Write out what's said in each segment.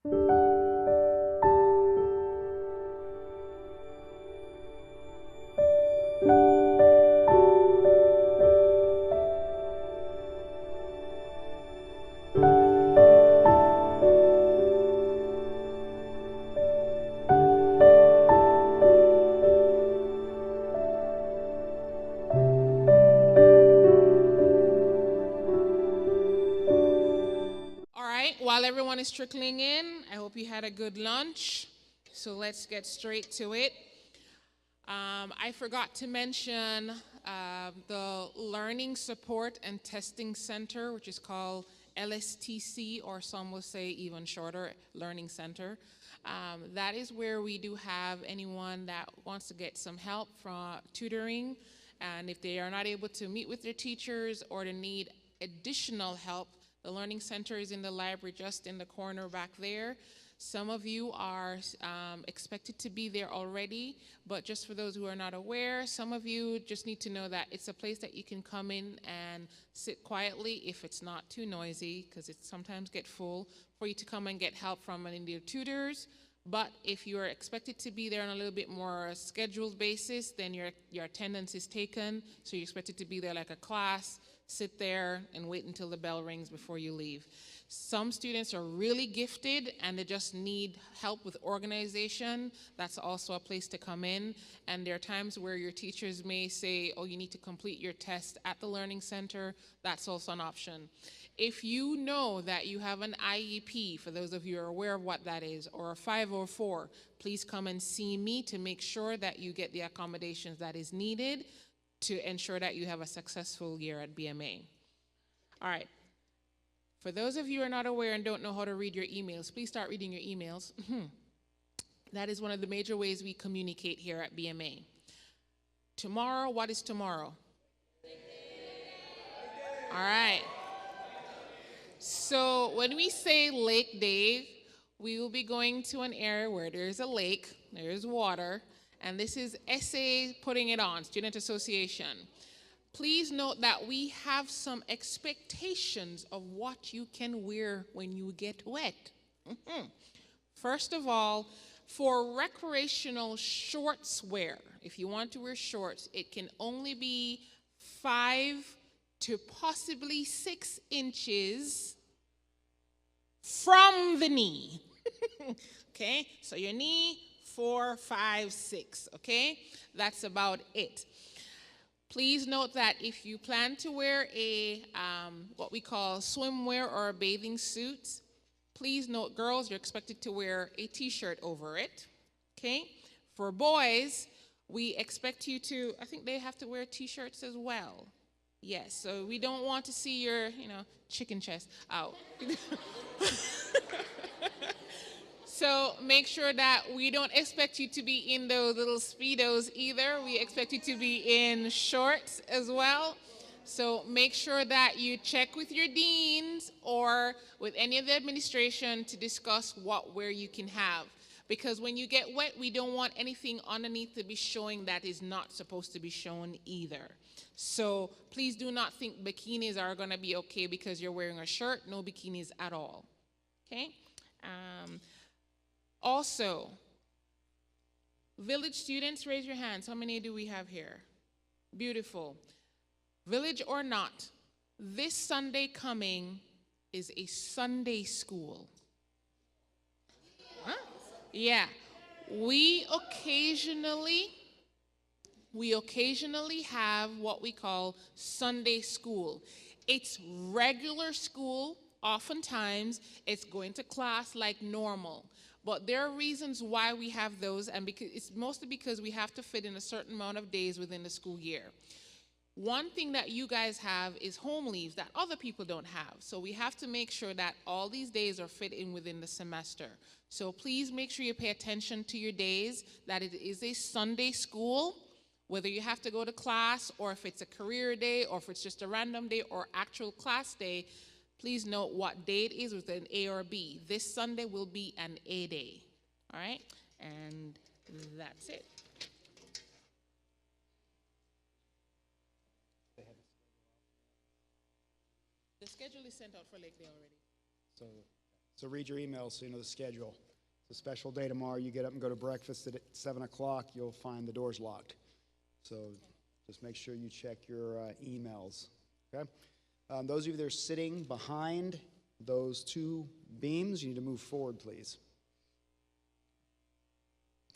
All right, while everyone is trickling in, I hope you had a good lunch. So let's get straight to it. I forgot to mention the Learning Support and Testing Center, which is called LSTC, or some will say even shorter, Learning Center. That is where we do have anyone that wants to get some help from tutoring, and if they are not able to meet with their teachers or they need additional help, the Learning Center is in the library just in the corner back there. Some of you are expected to be there already, but just for those who are not aware, some of you just need to know that it's a place that you can come in and sit quietly if it's not too noisy, because it sometimes get full, for you to come and get help from any of your tutors. But if you are expected to be there on a little bit more scheduled basis, then your attendance is taken, so you're expected to be there like a class, sit there and wait until the bell rings before you leave. Some students are really gifted and they just need help with organization. That's also a place to come in. And there are times where your teachers may say, oh, you need to complete your test at the Learning Center. That's also an option. If you know that you have an IEP, for those of you who are aware of what that is, or a 504, please come and see me to make sure that you get the accommodations that is needed to ensure that you have a successful year at BMA. All right. For those of you who are not aware and don't know how to read your emails, please start reading your emails. That is one of the major ways we communicate here at BMA. Tomorrow, what is tomorrow? All right. So when we say Lake Dave, we will be going to an area where there's a lake, there's water, and this is SA putting it on, Student Association. Please note that we have some expectations of what you can wear when you get wet. First of all, for recreational shorts wear, if you want to wear shorts, it can only be 5 to possibly 6 inches from the knee. Okay, so your knee, 4, 5, 6, okay? That's about it. Please note that if you plan to wear a what we call swimwear or a bathing suit, please note, girls, you're expected to wear a t-shirt over it, okay? For boys, we expect you to, I think they have to wear t-shirts as well. Yes, so we don't want to see your, chicken chest out. So make sure that we don't expect you to be in those little Speedos either. We expect you to be in shorts as well. So make sure that you check with your deans or with any of the administration to discuss what wear you can have. Because when you get wet, we don't want anything underneath to be showing that is not supposed to be shown either. So please do not think bikinis are going to be okay because you're wearing a shirt. No bikinis at all. Okay? Also, village students, raise your hands. How many do we have here? Beautiful. Village or not, this Sunday coming is a Sunday school. Huh? Yeah. We occasionally have what we call Sunday school. It's regular school. Oftentimes, it's going to class like normal. But there are reasons why we have those, and it's mostly because we have to fit in a certain amount of days within the school year. One thing that you guys have is home leaves that other people don't have. So we have to make sure that all these days are fit in within the semester. So please make sure you pay attention to your days, that it is a Sunday school, whether you have to go to class or if it's a career day or if it's just a random day or actual class day. Please note what day it is with an A or B. This Sunday will be an A day. All right? And that's it. The schedule is sent out for Lake Day already. So read your emails so you know the schedule. It's a special day tomorrow. You get up and go to breakfast at 7 o'clock, you'll find the doors locked. So just make sure you check your emails, okay? Those of you that are sitting behind those two beams, you need to move forward, please.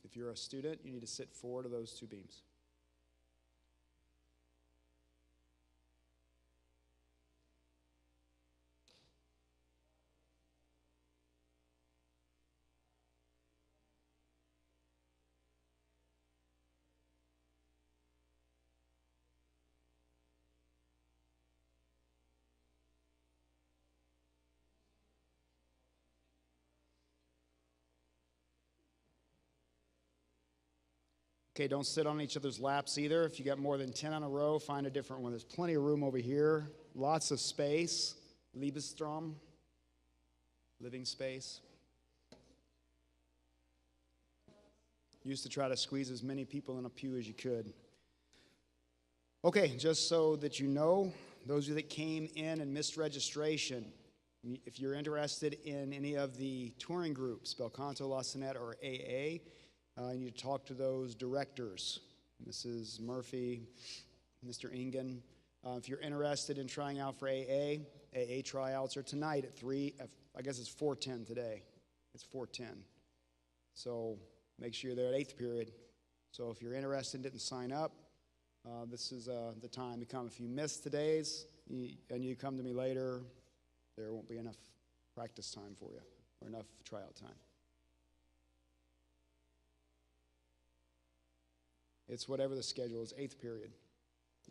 If you're a student, you need to sit forward to those two beams. Okay, don't sit on each other's laps either. If you got more than 10 on a row, find a different one. There's plenty of room over here. Lots of space. Liebestrom. Living space. Used to try to squeeze as many people in a pew as you could. Okay, just so that you know, those of you that came in and missed registration, if you're interested in any of the touring groups, Bel Canto, La Sonette, or AA, you need to talk to those directors, Mrs. Murphy, Mr. Ingen. If you're interested in trying out for AA tryouts are tonight at 3, I guess it's 4:10 today. It's 4:10. So make sure you're there at 8th period. So if you're interested and didn't sign up, this is the time to come. If you miss today's and you come to me later, there won't be enough practice time for you or enough tryout time. It's whatever the schedule is, 8th period.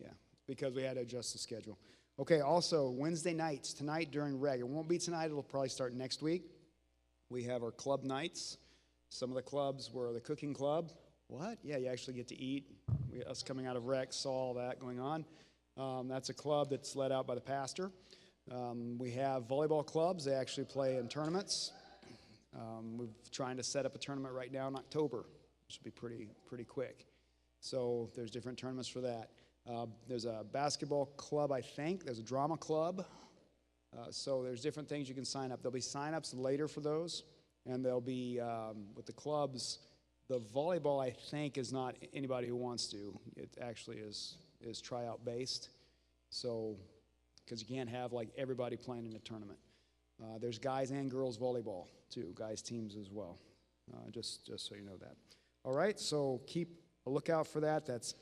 Yeah, because we had to adjust the schedule. Okay, also, Wednesday nights, tonight during reg. It won't be tonight, it'll probably start next week. We have our club nights. Some of the clubs were the cooking club. What? Yeah, you actually get to eat. Us coming out of rec saw all that going on. That's a club that's led out by the pastor. We have volleyball clubs. They actually play in tournaments. We're trying to set up a tournament right now in October, which will be pretty quick. So there's different tournaments for that. There's a basketball club, I think. There's a drama club. So there's different things you can sign up. There'll be sign-ups later for those. And there'll be, with the clubs, the volleyball, I think, is not anybody who wants to. It actually is tryout based. So, because you can't have like everybody playing in a tournament. There's guys and girls volleyball too, guys teams as well. Just so you know that. All right, so keep a lookout for that. That's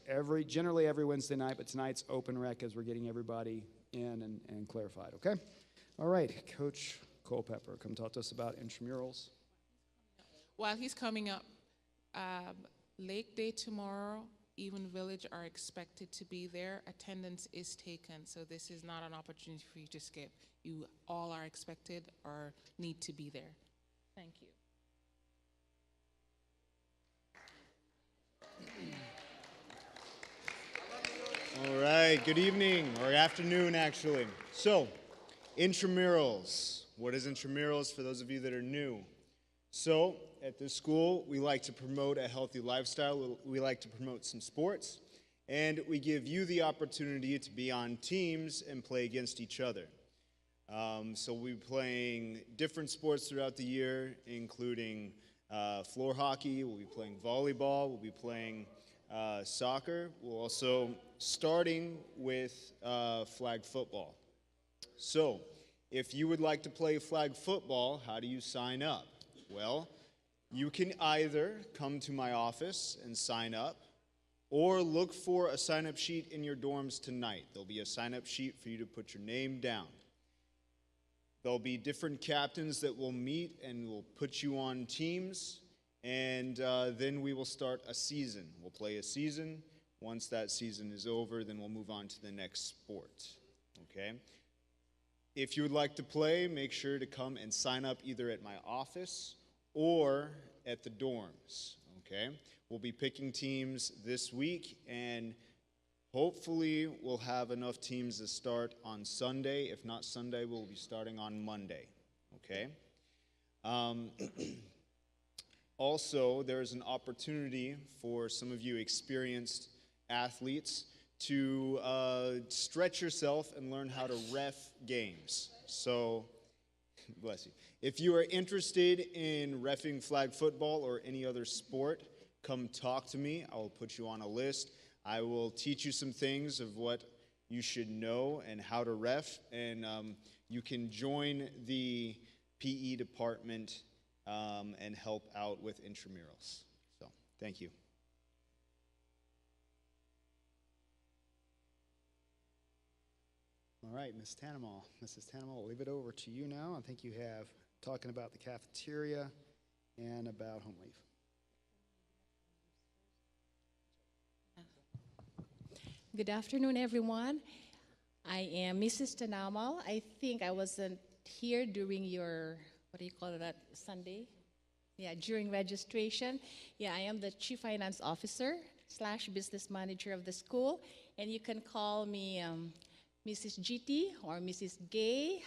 generally every Wednesday night, but tonight's open rec as we're getting everybody in and clarified, okay? All right, Coach Culpepper, come talk to us about intramurals. While he's coming up, Lake Day tomorrow, Even Village are expected to be there. Attendance is taken, so this is not an opportunity for you to skip. You all are expected or need to be there. Thank you. All right, good evening, or afternoon actually. So, intramurals. What is intramurals for those of you that are new? So, at this school, we like to promote a healthy lifestyle. We like to promote some sports, and we give you the opportunity to be on teams and play against each other. So we'll be playing different sports throughout the year, including floor hockey, we'll be playing volleyball, we'll be playing soccer. We'll also starting with flag football. So, if you would like to play flag football, how do you sign up? Well, you can either come to my office and sign up, or look for a sign-up sheet in your dorms tonight. There'll be a sign-up sheet for you to put your name down. There'll be different captains that will meet and will put you on teams, and then we will start a season. We'll play a season. Once that season is over, then we'll move on to the next sport, okay? If you would like to play, make sure to come and sign up either at my office or at the dorms, okay? We'll be picking teams this week, and hopefully we'll have enough teams to start on Sunday. If not Sunday, we'll be starting on Monday, okay? Also, there is an opportunity for some of you experienced athletes to stretch yourself and learn how to ref games. So Bless you. If you are interested in reffing flag football or any other sport, come talk to me. I will put you on a list. I will teach you some things of what you should know and how to ref, and you can join the PE department and help out with intramurals. So, thank you. All right, Ms. Tannenbaum. Mrs. Tannenbaum, I'll leave it over to you now. I think you have talking about the cafeteria and about home leave. Good afternoon, everyone. I am Mrs. Tanamal. I think I wasn't here during your, what do you call that, Sunday? Yeah, during registration. Yeah, I am the Chief Finance Officer / Business Manager of the school, and you can call me Mrs. GT or Mrs. Gay,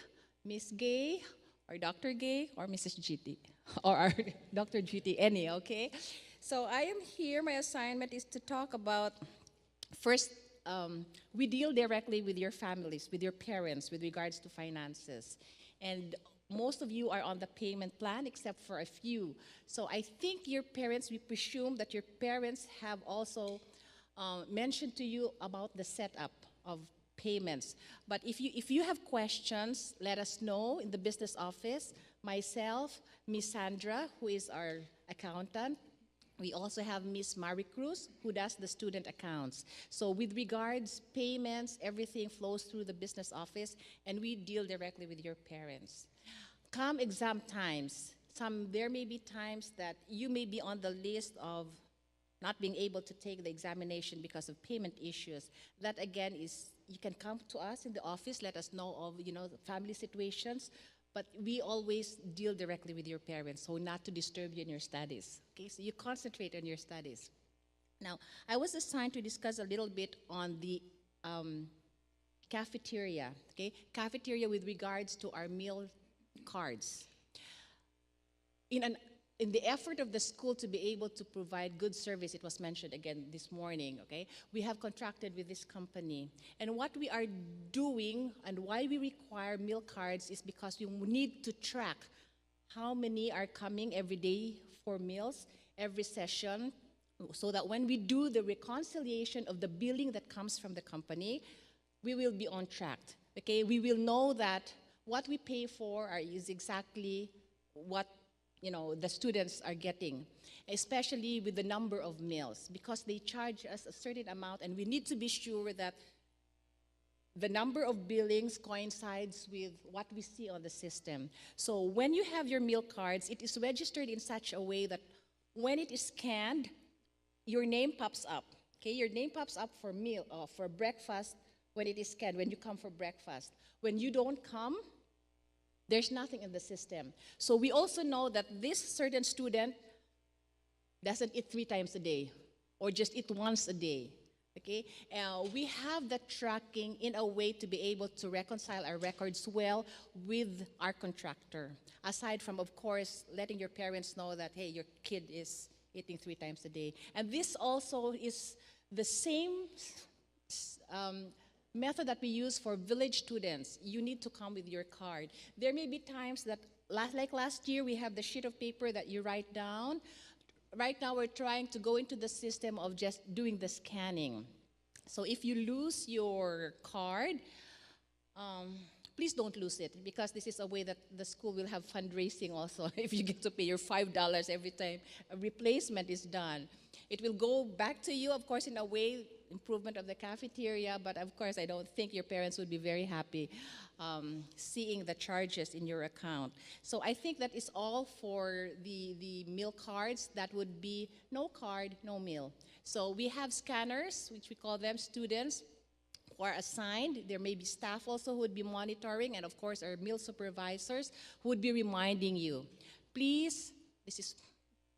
Miss Gay, or Dr. Gay, or Mrs. GT, or Dr. GT, any, okay? So I am here, my assignment is to talk about, first, we deal directly with your families, with your parents, with regards to finances. And most of you are on the payment plan, except for a few. So I think your parents, we presume that your parents have also mentioned to you about the setup of payments. But if you have questions, let us know in the business office. Myself, Miss Sandra, who is our accountant. We also have Miss Marie Cruz, who does the student accounts. So with regards payments, everything flows through the business office, and we deal directly with your parents. Come exam times, there may be times that you may be on the list of not being able to take the examination because of payment issues. That again is, you can come to us in the office, let us know of, the family situations, but we always deal directly with your parents, so not to disturb you in your studies. Okay, so you concentrate on your studies. Now, I was assigned to discuss a little bit on the cafeteria, okay? Cafeteria with regards to our meal cards. In the effort of the school to be able to provide good service, it was mentioned again this morning, okay? We have contracted with this company. And what we are doing and why we require meal cards is because we need to track how many are coming every day for meals, every session, so that when we do the reconciliation of the billing that comes from the company, we will be on track, okay? We will know that what we pay for is exactly what the students are getting, especially with the number of meals, because they charge us a certain amount, and we need to be sure that the number of billings coincides with what we see on the system. So when you have your meal cards, it is registered in such a way that when it is scanned, your name pops up. Okay, your name pops up for for breakfast when it is scanned, when you come for breakfast. When you don't come, there's nothing in the system. So we also know that this certain student doesn't eat 3 times a day or just eat once a day, okay? We have the tracking in a way to be able to reconcile our records well with our contractor, aside from, of course, letting your parents know that, hey, your kid is eating 3 times a day. And this also is the same method that we use for village students. You need to come with your card. There may be times that, like last year, we have the sheet of paper that you write down. Right now, we're trying to go into the system of just doing the scanning. So if you lose your card, please don't lose it, because this is a way that the school will have fundraising also if you get to pay your $5 every time a replacement is done. It will go back to you, of course, in a way, improvement of the cafeteria, but of course, I don't think your parents would be very happy seeing the charges in your account. So I think that is all for the meal cards. That would be no card, no meal. So we have scanners, which we call them students, who are assigned. There may be staff also who would be monitoring, and of course, our meal supervisors who would be reminding you. Please, this is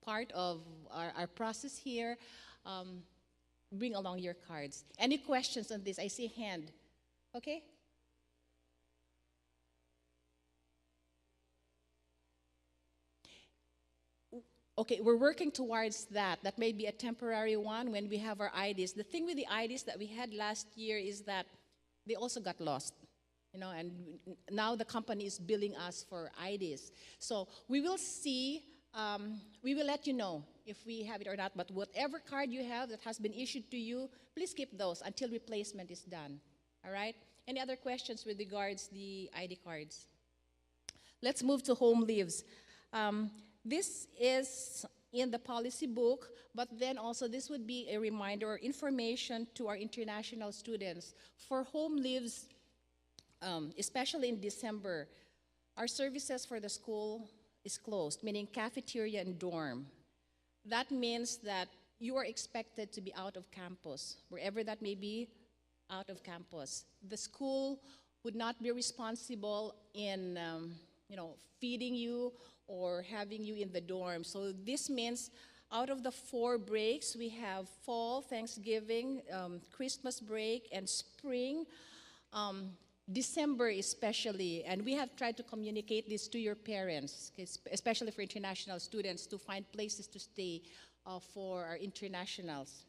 part of our process here. Bring along your cards. Any questions on this? I see a hand. Okay? Okay, we're working towards that. That may be a temporary one when we have our IDs. The thing with the IDs that we had last year is that they also got lost. and now the company is billing us for IDs. So we will see, we will let you know if we have it or not, but whatever card you have that has been issued to you, please keep those until replacement is done, all right? Any other questions with regards the ID cards? Let's move to home leaves. This is in the policy book, but then also this would be a reminder or information to our international students. For home leaves, especially in December, our services for the school is closed, meaning cafeteria and dorm. That means that you are expected to be out of campus, wherever that may be, out of campus. The school would not be responsible in feeding you or having you in the dorm. So this means out of the 4 breaks, we have fall, Thanksgiving, Christmas break, and spring. December especially, and we have tried to communicate this to your parents, especially for international students, to find places to stay for our internationals.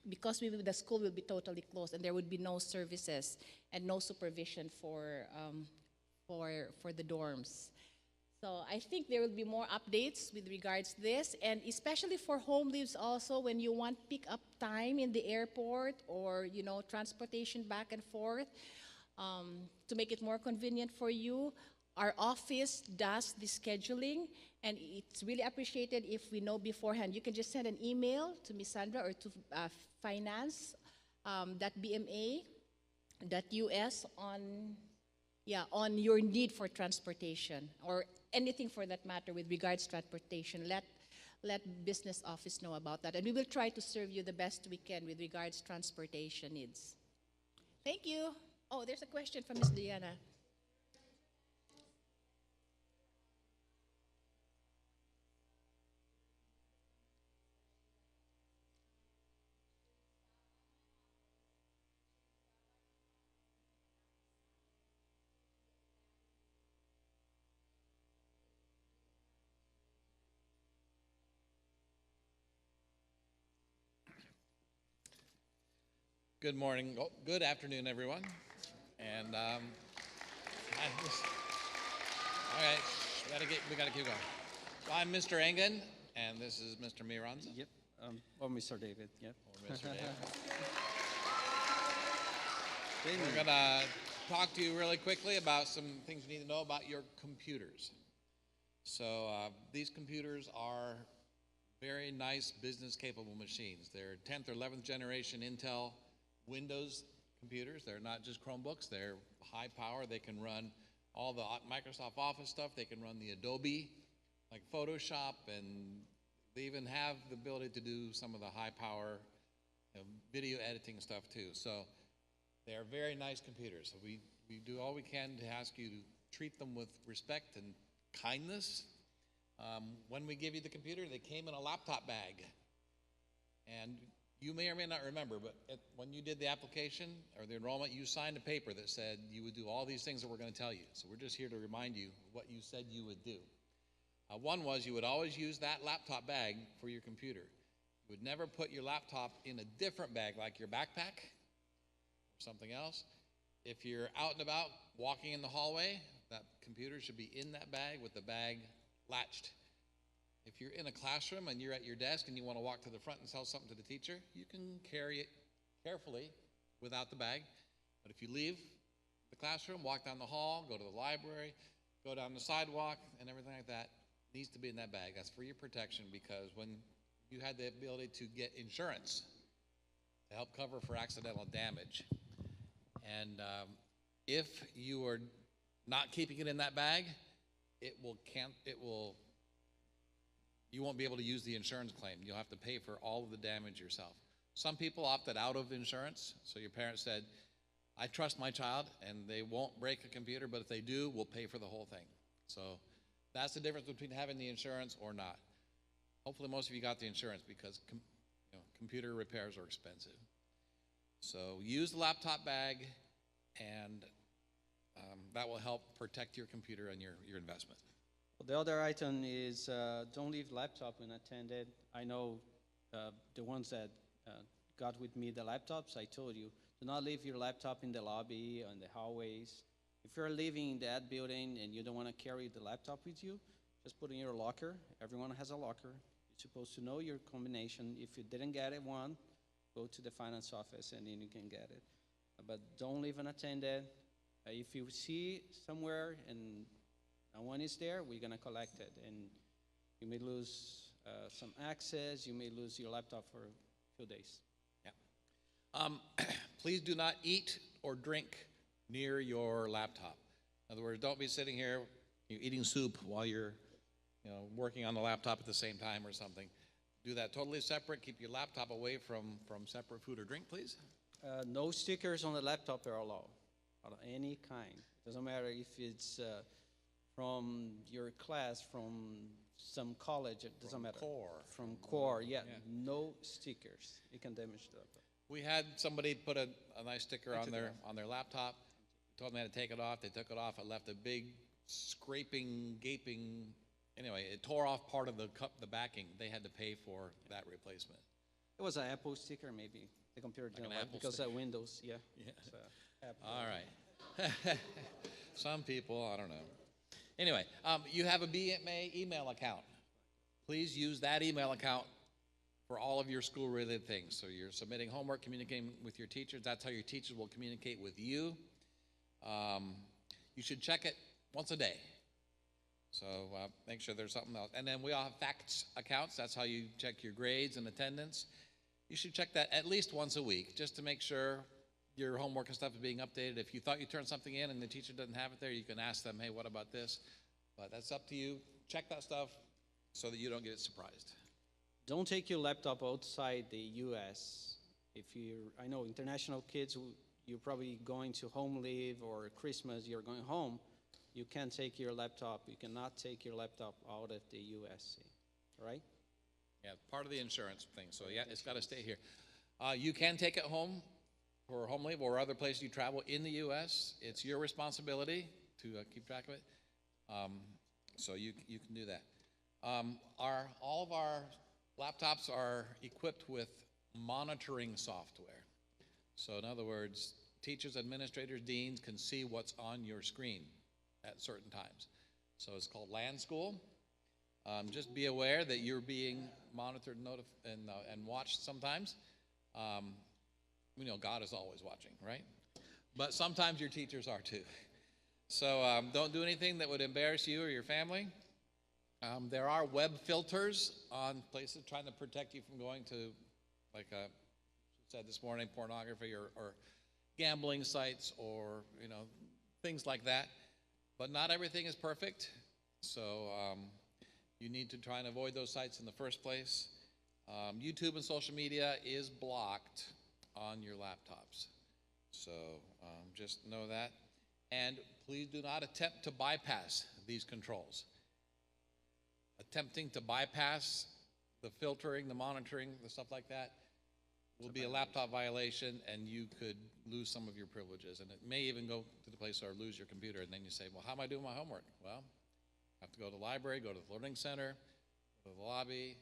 Because the school will be totally closed and there would be no services and no supervision for the dorms. So I think there will be more updates with regards to this, and especially for home leaves also, when you want pick-up time in the airport or, transportation back and forth, to make it more convenient for you, our office does the scheduling, and it's really appreciated if we know beforehand. You can just send an email to Ms. Sandra or to finance.bma.us on your need for transportation or anything for that matter with regards to transportation. Let business office know about that, and we will try to serve you the best we can with regards to transportation needs. Thank you. Oh, there's a question from Ms. Diana. Good morning. Oh, good afternoon, everyone. And all right, we gotta keep going. So I'm Mr. Engen, and this is Mr. Miranza. Yep. Or Mr. David. Yep. Or Mr. David. We're gonna talk to you really quickly about some things you need to know about your computers. So these computers are very nice business-capable machines. They're 10th or 11th generation Intel Windows computers. They're not just Chromebooks. They're high power. They can run all the Microsoft Office stuff. They can run the Adobe, like Photoshop, and they even have the ability to do some of the high power video editing stuff too. So they're very nice computers. So we do all we can to ask you to treat them with respect and kindness. When we give you the computer, they came in a laptop bag. And you may or may not remember, but when you did the application or the enrollment, you signed a paper that said you would do all these things that we're going to tell you. So we're just here to remind you what you said you would do. One was you would always use that laptop bag for your computer. You would never put your laptop in a different bag like your backpack or something else. If you're out and about walking in the hallway, that computer should be in that bag with the bag latched. If you're in a classroom and you're at your desk and you want to walk to the front and tell something to the teacher, you can carry it carefully without the bag. But if you leave the classroom, walk down the hall, go to the library, go down the sidewalk, and everything like that, it needs to be in that bag. That's for your protection, because when you had the ability to get insurance to help cover for accidental damage, and if you are not keeping it in that bag, you won't be able to use the insurance claim. You'll have to pay for all of the damage yourself. Some people opted out of insurance, so your parents said, I trust my child and they won't break a computer, but if they do, we'll pay for the whole thing. So that's the difference between having the insurance or not. Hopefully most of you got the insurance, because computer repairs are expensive. So use the laptop bag, and that will help protect your computer and your investment. The other item is don't leave laptop unattended. I know the ones that got with me the laptops, I told you, do not leave your laptop in the lobby, on the hallways. If you're living in that building and you don't want to carry the laptop with you, just put it in your locker. Everyone has a locker. You're supposed to know your combination. If you didn't get it one, go to the finance office and then you can get it. But don't leave unattended. If you see somewhere and no one is there, we're going to collect it. And you may lose some access. You may lose your laptop for a few days. Please do not eat or drink near your laptop. In other words, don't be sitting here eating soup while you're working on the laptop at the same time or something. Do that totally separate. Keep your laptop away from separate food or drink, please. No stickers on the laptop are allowed, of any kind. It doesn't matter if it's from your class, from some college, it doesn't matter. From core, yeah. No stickers. It can damage the laptop. We had somebody put a nice sticker on their laptop. Told me how to take it off. They took it off. It left a big scraping, gaping. Anyway, it tore off part of the backing. They had to pay for that replacement. It was an Apple sticker, maybe. The computer didn't like because of Windows, yeah. Apple. All right. Some people, I don't know. Anyway, you have a BMA email account. Please use that email account for all of your school-related things. So you're submitting homework, communicating with your teachers. That's how your teachers will communicate with you. You should check it once a day. So make sure there's something else. And then we all have facts accounts. That's how you check your grades and attendance. You should check that at least once a week just to make sure your homework and stuff is being updated. If you thought you turned something in and the teacher doesn't have it there, you can ask them, hey, what about this? But that's up to you. Check that stuff so that you don't get surprised. Don't take your laptop outside the U.S. I know international kids, you're probably going to home leave or Christmas, you're going home. You can't take your laptop. You cannot take your laptop out of the U.S., right? Yeah, part of the insurance thing. So yeah, it's got to stay here. You can take it home for home leave or other places you travel in the U.S. It's your responsibility to keep track of it. So you can do that. All of our laptops are equipped with monitoring software. So in other words, teachers, administrators, deans can see what's on your screen at certain times. So it's called LAN School. Just be aware that you're being monitored and watched sometimes. We know God is always watching, right? But sometimes your teachers are too. So don't do anything that would embarrass you or your family. There are web filters on places trying to protect you from going to, like I said this morning, pornography or gambling sites or things like that. But not everything is perfect, so you need to try and avoid those sites in the first place. YouTube and social media is blocked on your laptops, so just know that. And please do not attempt to bypass these controls. Attempting to bypass the filtering, the monitoring, the stuff like that will be a laptop violation, and you could lose some of your privileges. And it may even go to the place or lose your computer, and then you say, well, how am I doing my homework? Well, I have to go to the library, go to the learning center, go to the lobby,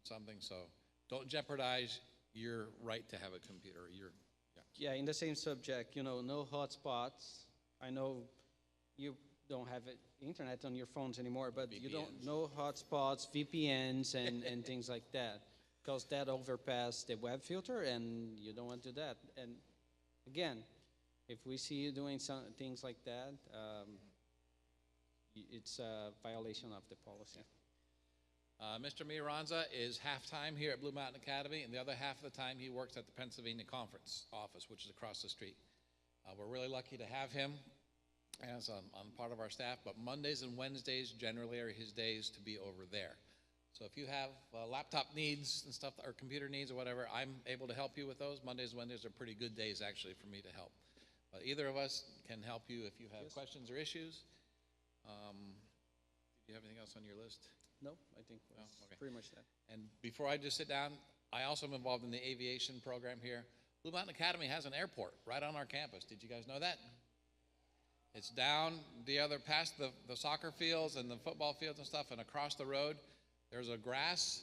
something. So don't jeopardize your right to have a computer. Yeah, in the same subject, no hotspots. I know you don't have internet on your phones anymore, but VPNs. You don't know hotspots, VPNs, and things like that, because that overpass the web filter, and you don't want to do that. And again, if we see you doing some things like that, it's a violation of the policy. Mr. Miranza is half-time here at Blue Mountain Academy, and the other half of the time he works at the Pennsylvania Conference office, which is across the street. We're really lucky to have him as on part of our staff, but Mondays and Wednesdays generally are his days to be over there. So if you have laptop needs and stuff, or computer needs or whatever, I'm able to help you with those. Mondays and Wednesdays are pretty good days actually for me to help. But either of us can help you if you have questions or issues. Do you have anything else on your list? No, I think that's pretty much that. And before I just sit down, I also am involved in the aviation program here. Blue Mountain Academy has an airport right on our campus. Did you guys know that? It's down the other, past the soccer fields and the football fields and stuff, and across the road, there's a grass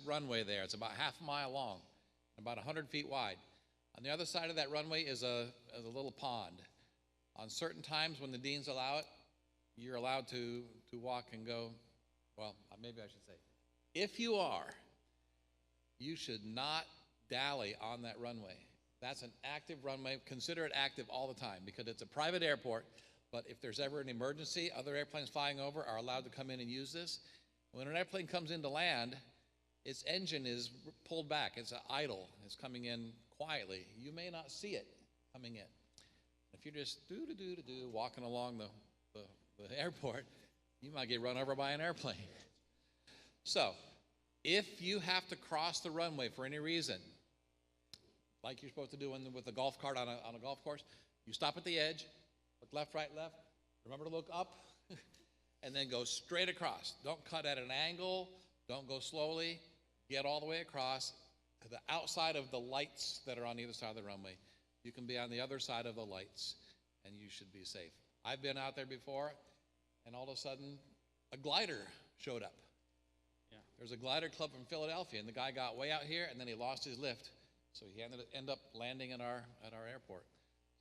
runway there. It's about half a mile long, about 100 feet wide. On the other side of that runway is a little pond. On certain times when the deans allow it, you're allowed to walk and go, well, maybe I should say, if you are, you should not dally on that runway. That's an active runway. Consider it active all the time because it's a private airport, but if there's ever an emergency, other airplanes flying over are allowed to come in and use this. When an airplane comes into land, its engine is pulled back. It's idle. It's coming in quietly. You may not see it coming in. If you're just walking along the airport, you might get run over by an airplane. So, if you have to cross the runway for any reason, like you're supposed to do with a golf cart on a golf course, you stop at the edge, look left, right, left, remember to look up, and then go straight across. Don't cut at an angle, don't go slowly, get all the way across to the outside of the lights that are on either side of the runway. You can be on the other side of the lights, and you should be safe. I've been out there before, and all of a sudden, a glider showed up. Yeah. There's a glider club from Philadelphia, and the guy got way out here, and then he lost his lift, so he ended up landing at our airport.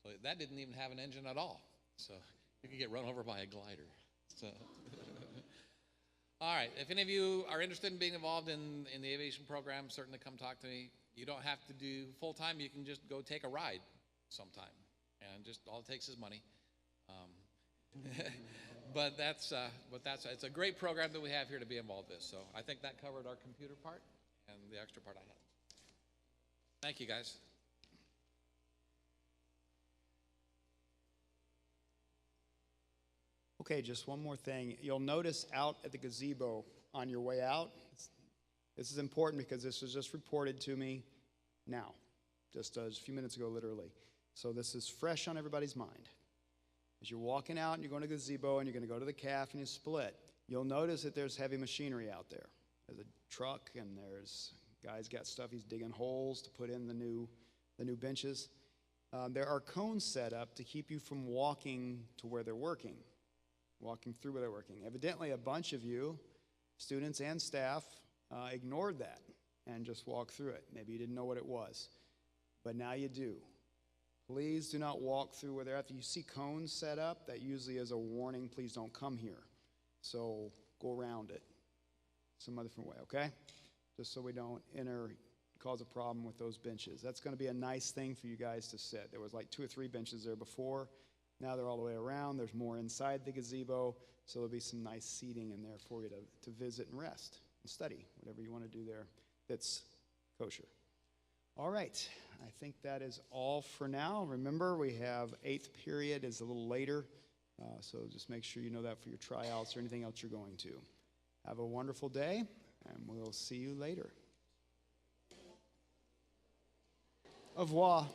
So that didn't even have an engine at all. So you could get run over by a glider. So. All right, if any of you are interested in being involved in the aviation program, certainly come talk to me. You don't have to do full-time. You can just go take a ride sometime. And just all it takes is money. But it's a great program that we have here to be involved with. So I think that covered our computer part and the extra part I had. Thank you, guys. Okay, just one more thing. You'll notice out at the gazebo on your way out, this is important because this was just reported to me now, just a few minutes ago, literally. So this is fresh on everybody's mind. As you're walking out and you're going to gazebo and you're going to go to the calf and you split, you'll notice that there's heavy machinery out there. There's a truck and there's guy's got stuff. He's digging holes to put in the new benches. There are cones set up to keep you from walking to where they're working. Walking through where they're working. Evidently, a bunch of you, students and staff, ignored that and just walked through it. Maybe you didn't know what it was, but now you do. Please do not walk through where they're at. If you see cones set up, that usually is a warning, please don't come here. So go around it some other different way, okay? Just so we don't cause a problem with those benches. That's going to be a nice thing for you guys to sit. There was like 2 or 3 benches there before. Now they're all the way around. There's more inside the gazebo, so there'll be some nice seating in there for you to visit and rest and study, whatever you want to do there that's kosher. All right, I think that is all for now. Remember, we have 8th period is a little later, so just make sure you know that for your tryouts or anything else you're going to. Have a wonderful day, and we'll see you later. Au revoir.